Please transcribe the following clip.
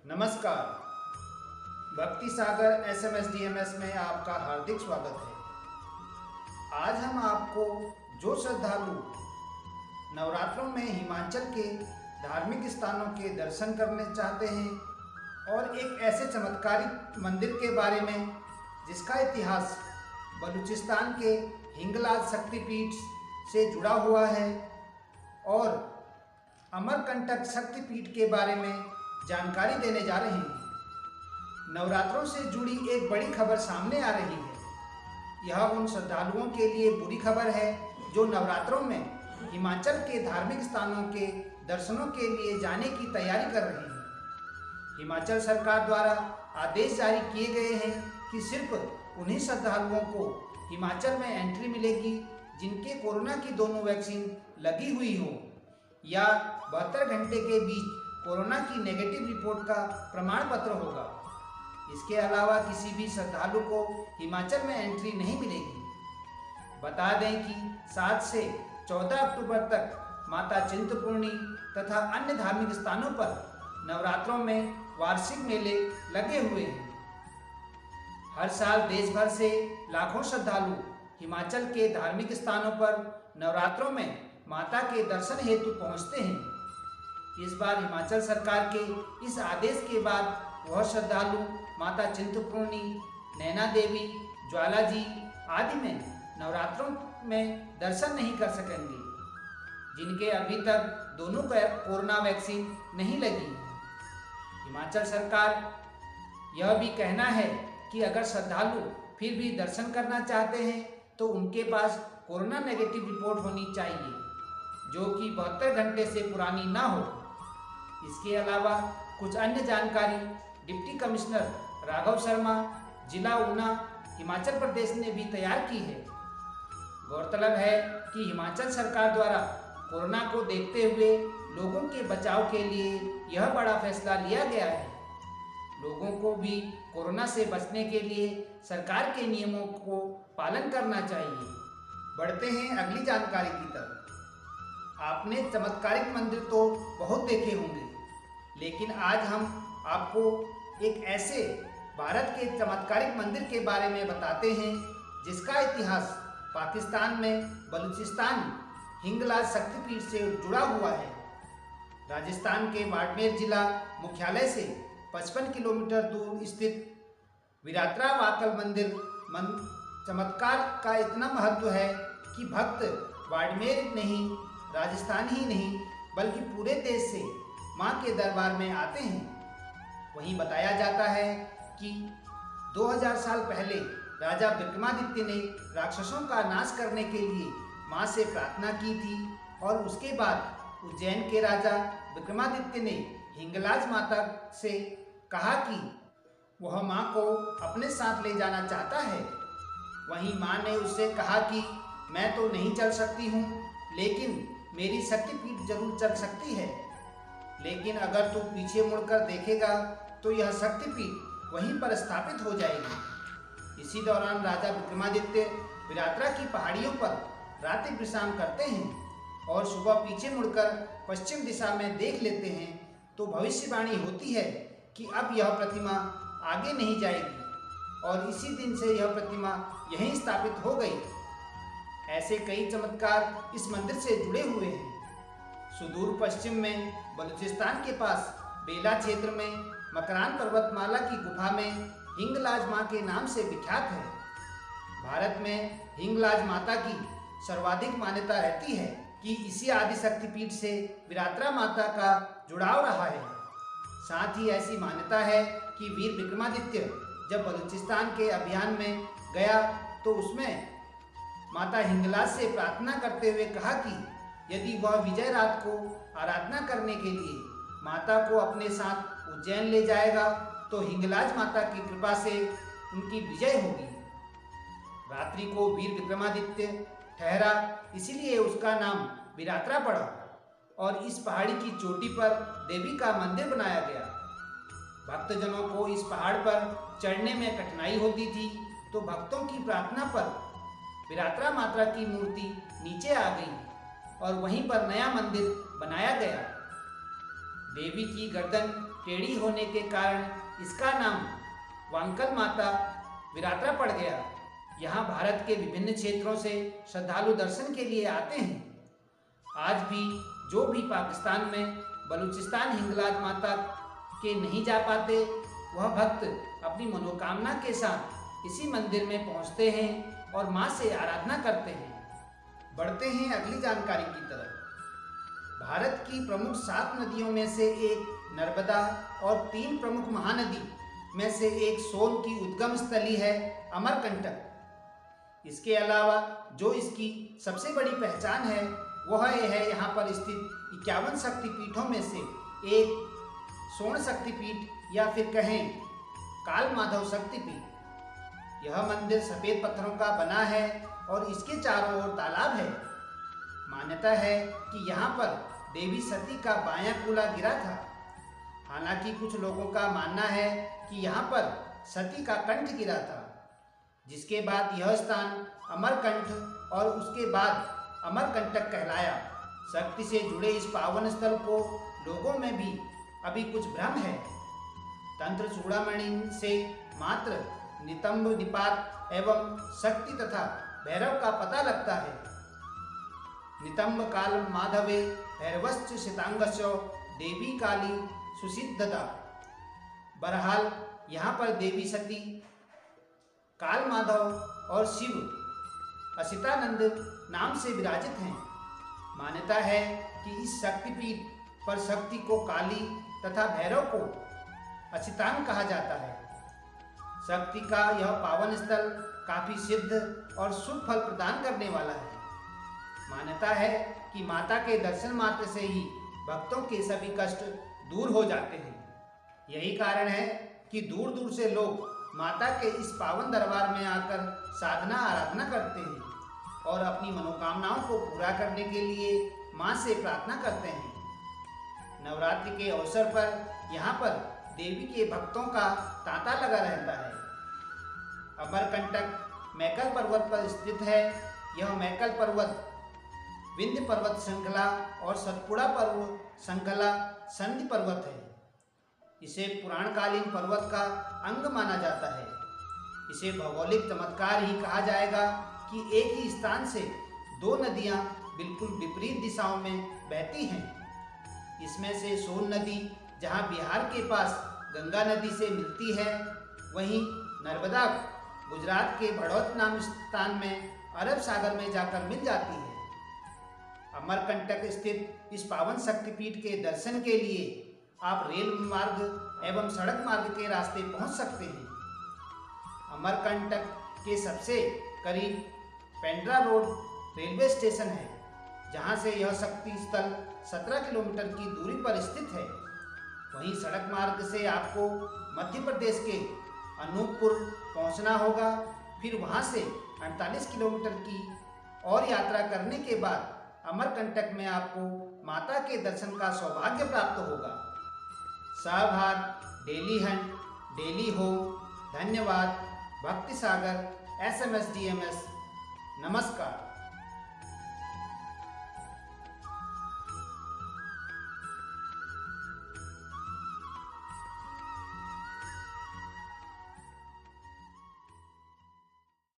नमस्कार। भक्ति सागर SMSDMS में आपका हार्दिक स्वागत है। आज हम आपको जो श्रद्धालु नवरात्रों में हिमाचल के धार्मिक स्थानों के दर्शन करने चाहते हैं और एक ऐसे चमत्कारिक मंदिर के बारे में जिसका इतिहास बलूचिस्तान के हिंगलाज शक्तिपीठ से जुड़ा हुआ है और अमरकंटक शक्तिपीठ के बारे में जानकारी देने जा रहे हैं। नवरात्रों से जुड़ी एक बड़ी खबर सामने आ रही है। यह उन श्रद्धालुओं के लिए बुरी खबर है जो नवरात्रों में हिमाचल के धार्मिक स्थानों के दर्शनों के लिए जाने की तैयारी कर रहे हैं। हिमाचल सरकार द्वारा आदेश जारी किए गए हैं कि सिर्फ उन्हीं श्रद्धालुओं को हिमाचल में एंट्री मिलेगी जिनके कोरोना की दोनों वैक्सीन लगी हुई हो या 72 घंटे के बीच कोरोना की नेगेटिव रिपोर्ट का प्रमाण पत्र होगा। इसके अलावा किसी भी श्रद्धालु को हिमाचल में एंट्री नहीं मिलेगी। बता दें कि 7 से 14 अक्टूबर तक माता चिंतपूर्णी तथा अन्य धार्मिक स्थानों पर नवरात्रों में वार्षिक मेले लगे हुए हैं। हर साल देश भर से लाखों श्रद्धालु हिमाचल के धार्मिक स्थानों पर नवरात्रों में माता के दर्शन हेतु पहुंचते हैं। इस बार हिमाचल सरकार के इस आदेश के बाद वह श्रद्धालु माता चिंतपूर्णी, नैना देवी, ज्वाला जी आदि में नवरात्रों में दर्शन नहीं कर सकेंगे जिनके अभी तक दोनों कोरोना वैक्सीन नहीं लगी। हिमाचल सरकार यह भी कहना है कि अगर श्रद्धालु फिर भी दर्शन करना चाहते हैं तो उनके पास कोरोना नेगेटिव रिपोर्ट होनी चाहिए जो कि 72 घंटे से पुरानी ना हो। इसके अलावा कुछ अन्य जानकारी डिप्टी कमिश्नर राघव शर्मा, जिला ऊना, हिमाचल प्रदेश ने भी तैयार की है। गौरतलब है कि हिमाचल सरकार द्वारा कोरोना को देखते हुए लोगों के बचाव के लिए यह बड़ा फैसला लिया गया है। लोगों को भी कोरोना से बचने के लिए सरकार के नियमों को पालन करना चाहिए। बढ़ते हैं अगली जानकारी की तरफ। आपने चमत्कारिक मंदिर तो बहुत देखे होंगे, लेकिन आज हम आपको एक ऐसे भारत के चमत्कारिक मंदिर के बारे में बताते हैं जिसका इतिहास पाकिस्तान में बलूचिस्तान हिंगलाज शक्तिपीठ से जुड़ा हुआ है। राजस्थान के बाड़मेर जिला मुख्यालय से 55 किलोमीटर दूर स्थित वीरात्रा वाकल मंदिर चमत्कार का इतना महत्व है कि भक्त बाड़मेर नहीं, राजस्थान ही नहीं बल्कि पूरे देश से मां के दरबार में आते हैं। वहीं बताया जाता है कि 2000 साल पहले राजा विक्रमादित्य ने राक्षसों का नाश करने के लिए मां से प्रार्थना की थी और उसके बाद उज्जैन के राजा विक्रमादित्य ने हिंगलाज माता से कहा कि वह मां को अपने साथ ले जाना चाहता है। वहीं मां ने उससे कहा कि मैं तो नहीं चल सकती हूँ, लेकिन मेरी शक्तिपीठ जरूर चल सकती है। लेकिन अगर तू पीछे मुड़कर देखेगा तो यह शक्तिपीठ वहीं पर स्थापित हो जाएगी। इसी दौरान राजा विक्रमादित्य वीरात्रा की पहाड़ियों पर रात्रि विश्राम करते हैं और सुबह पीछे मुड़कर पश्चिम दिशा में देख लेते हैं तो भविष्यवाणी होती है कि अब यह प्रतिमा आगे नहीं जाएगी और इसी दिन से यह प्रतिमा यहीं स्थापित हो गई। ऐसे कई चमत्कार इस मंदिर से जुड़े हुए हैं। सुदूर पश्चिम में बलूचिस्तान के पास बेला क्षेत्र में मकरान पर्वतमाला की गुफा में हिंगलाज मां के नाम से विख्यात है। भारत में हिंगलाज माता की सर्वाधिक मान्यता रहती है कि इसी आदि शक्तिपीठ से वीरात्रा माता का जुड़ाव रहा है। साथ ही ऐसी मान्यता है कि वीर विक्रमादित्य जब बलूचिस्तान के अभियान में गया तो उसमें माता हिंगलाज से प्रार्थना करते हुए कहा कि यदि वह विजय रात को आराधना करने के लिए माता को अपने साथ उज्जैन ले जाएगा तो हिंगलाज माता की कृपा से उनकी विजय होगी। रात्रि को वीर विक्रमादित्य ठहरा, इसीलिए उसका नाम वीरात्रा पड़ा और इस पहाड़ी की चोटी पर देवी का मंदिर बनाया गया। भक्तजनों को इस पहाड़ पर चढ़ने में कठिनाई होती थी तो भक्तों की प्रार्थना पर वीरात्रा माता की मूर्ति नीचे आ गई और वहीं पर नया मंदिर बनाया गया। देवी की गर्दन टेढ़ी होने के कारण इसका नाम वांकल माता विरात्रा पड़ गया। यहाँ भारत के विभिन्न क्षेत्रों से श्रद्धालु दर्शन के लिए आते हैं। आज भी जो भी पाकिस्तान में बलूचिस्तान हिंगलाज माता के नहीं जा पाते, वह भक्त अपनी मनोकामना के साथ इसी मंदिर में पहुँचते हैं और माँ से आराधना करते हैं। बढ़ते हैं अगली जानकारी की तरफ। भारत की प्रमुख 7 नदियों में से एक नर्मदा और 3 प्रमुख महानदी में से एक सोन की उद्गम स्थली है अमरकंटक। इसके अलावा जो इसकी सबसे बड़ी पहचान है वह है यहाँ पर स्थित 51 शक्तिपीठों में से एक स्वर्ण शक्तिपीठ या फिर कहें काल माधव शक्तिपीठ। यह मंदिर सफ़ेद पत्थरों का बना है और इसके चारों ओर तालाब है। मान्यता है कि यहाँ पर देवी सती का बायां कूला गिरा था। हालांकि कुछ लोगों का मानना है कि यहाँ पर सती का कंठ गिरा था, जिसके बाद यह स्थान अमरकंठ और उसके बाद अमरकंटक कहलाया। शक्ति से जुड़े इस पावन स्थल को लोगों में भी अभी कुछ भ्रम है। तंत्र चूड़ामणि से मात्र नितंब निपात एवं शक्ति तथा भैरव का पता लगता है। नितंब काल माधवे भैरवश्च शितांगश्च देवी काली सुसिद्धता। बहरहाल यहाँ पर देवी सती, काल माधव और शिव असितानंद नाम से विराजित हैं। मान्यता है कि इस शक्तिपीठ पर शक्ति को काली तथा भैरव को असितांग कहा जाता है। शक्ति का यह पावन स्थल काफी सिद्ध और शुभ फल प्रदान करने वाला है। मान्यता है कि माता के दर्शन मात्र से ही भक्तों के सभी कष्ट दूर हो जाते हैं। यही कारण है कि दूर दूर से लोग माता के इस पावन दरबार में आकर साधना आराधना करते हैं और अपनी मनोकामनाओं को पूरा करने के लिए माँ से प्रार्थना करते हैं। नवरात्रि के अवसर पर यहाँ पर देवी के भक्तों का तांता लगा रहता है। अमरकंटक मैकल पर्वत पर स्थित है। यह मैकल पर्वत विंध्य पर्वत श्रृंखला और सतपुड़ा पर्वत श्रृंखला संधि पर्वत है। इसे पुराणकालीन पर्वत का अंग माना जाता है। इसे भौगोलिक चमत्कार ही कहा जाएगा कि एक ही स्थान से 2 नदियां बिल्कुल विपरीत दिशाओं में बहती हैं। इसमें से सोन नदी जहां बिहार के पास गंगा नदी से मिलती है, वहीं नर्मदा गुजरात के बड़ौत नाम स्थान में अरब सागर में जाकर मिल जाती है। अमरकंटक स्थित इस पावन शक्तिपीठ के दर्शन के लिए आप रेल मार्ग एवं सड़क मार्ग के रास्ते पहुंच सकते हैं। अमरकंटक के सबसे करीब पेंड्रा रोड रेलवे स्टेशन है, जहां से यह शक्ति स्थल 17 किलोमीटर की दूरी पर स्थित है। वहीं सड़क मार्ग से आपको मध्य प्रदेश के अनूपपुर पहुंचना होगा। फिर वहां से 48 किलोमीटर की और यात्रा करने के बाद अमरकंटक में आपको माता के दर्शन का सौभाग्य प्राप्त होगा। सहभाग डेली हंट डेली हो। धन्यवाद। भक्ति सागर SMSDMS। नमस्कार।